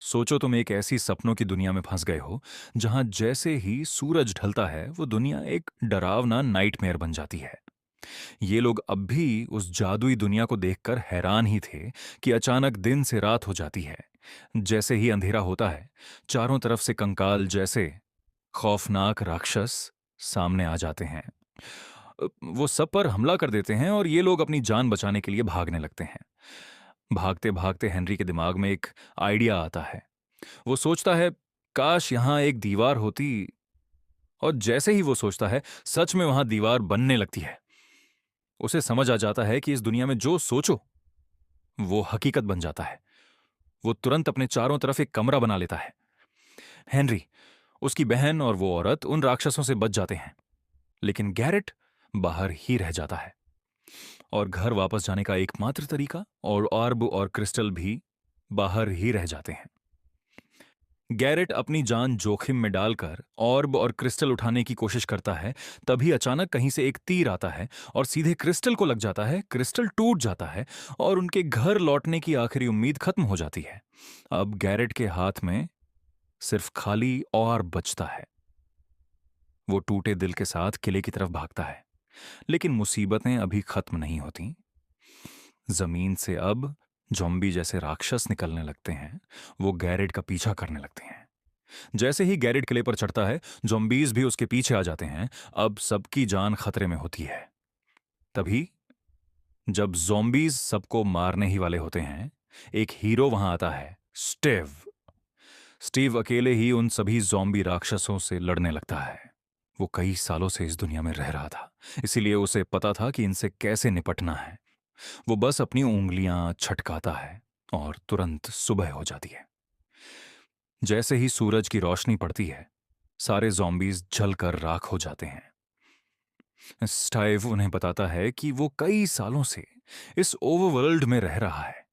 सोचो तुम एक ऐसी सपनों की दुनिया में फंस गए हो जहां जैसे ही सूरज ढलता है वो दुनिया एक डरावना नाइटमेयर बन जाती है। ये लोग अब भी उस जादुई दुनिया को देखकर हैरान ही थे कि अचानक दिन से रात हो जाती है। जैसे ही अंधेरा होता है, चारों तरफ से कंकाल जैसे खौफनाक राक्षस सामने आ जाते हैं। वो सब पर हमला कर देते हैं और ये लोग अपनी जान बचाने के लिए भागने लगते हैं। भागते भागते हेनरी के दिमाग में एक आइडिया आता है। वो सोचता है, काश यहां एक दीवार होती। और जैसे ही वो सोचता है, सच में वहां दीवार बनने लगती है। उसे समझ आ जाता है कि इस दुनिया में जो सोचो वो हकीकत बन जाता है। वो तुरंत अपने चारों तरफ एक कमरा बना लेता है। हेनरी, उसकी बहन और वो औरत उन राक्षसों से बच जाते हैं, लेकिन गैरेट बाहर ही रह जाता है। और घर वापस जाने का एकमात्र तरीका और ऑर्ब और क्रिस्टल भी बाहर ही रह जाते हैं। गैरेट अपनी जान जोखिम में डालकर ऑर्ब और क्रिस्टल उठाने की कोशिश करता है। तभी अचानक कहीं से एक तीर आता है और सीधे क्रिस्टल को लग जाता है। क्रिस्टल टूट जाता है और उनके घर लौटने की आखिरी उम्मीद खत्म हो जाती है। अब गैरेट के हाथ में सिर्फ खाली ऑर्ब बचता है। वो टूटे दिल के साथ किले की तरफ भागता है, लेकिन मुसीबतें अभी खत्म नहीं होती। जमीन से अब जॉम्बी जैसे राक्षस निकलने लगते हैं। वो गैरेट का पीछा करने लगते हैं। जैसे ही गैरेट किले पर चढ़ता है, ज़ॉम्बीज़ भी उसके पीछे आ जाते हैं। अब सबकी जान खतरे में होती है। तभी जब ज़ॉम्बीज़ सबको मारने ही वाले होते हैं, एक हीरो वहां आता है, स्टीव। स्टीव अकेले ही उन सभी ज़ॉम्बी राक्षसों से लड़ने लगता है। वो कई सालों से इस दुनिया में रह रहा था, इसीलिए उसे पता था कि इनसे कैसे निपटना है। वो बस अपनी उंगलियां छटकाता है और तुरंत सुबह हो जाती है। जैसे ही सूरज की रोशनी पड़ती है, सारे ज़ॉम्बीज़ जलकर राख हो जाते हैं। स्टाइव उन्हें बताता है कि वो कई सालों से इस ओवरवर्ल्ड में रह रहा है,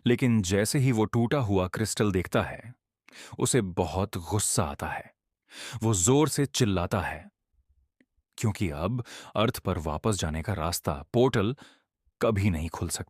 लेकिन जैसे ही वो टूटा हुआ क्रिस्टल देखता है, उसे बहुत गुस्सा आता है। वो जोर से चिल्लाता है, क्योंकि अब अर्थ पर वापस जाने का रास्ता, पोर्टल, कभी नहीं खुल सकता।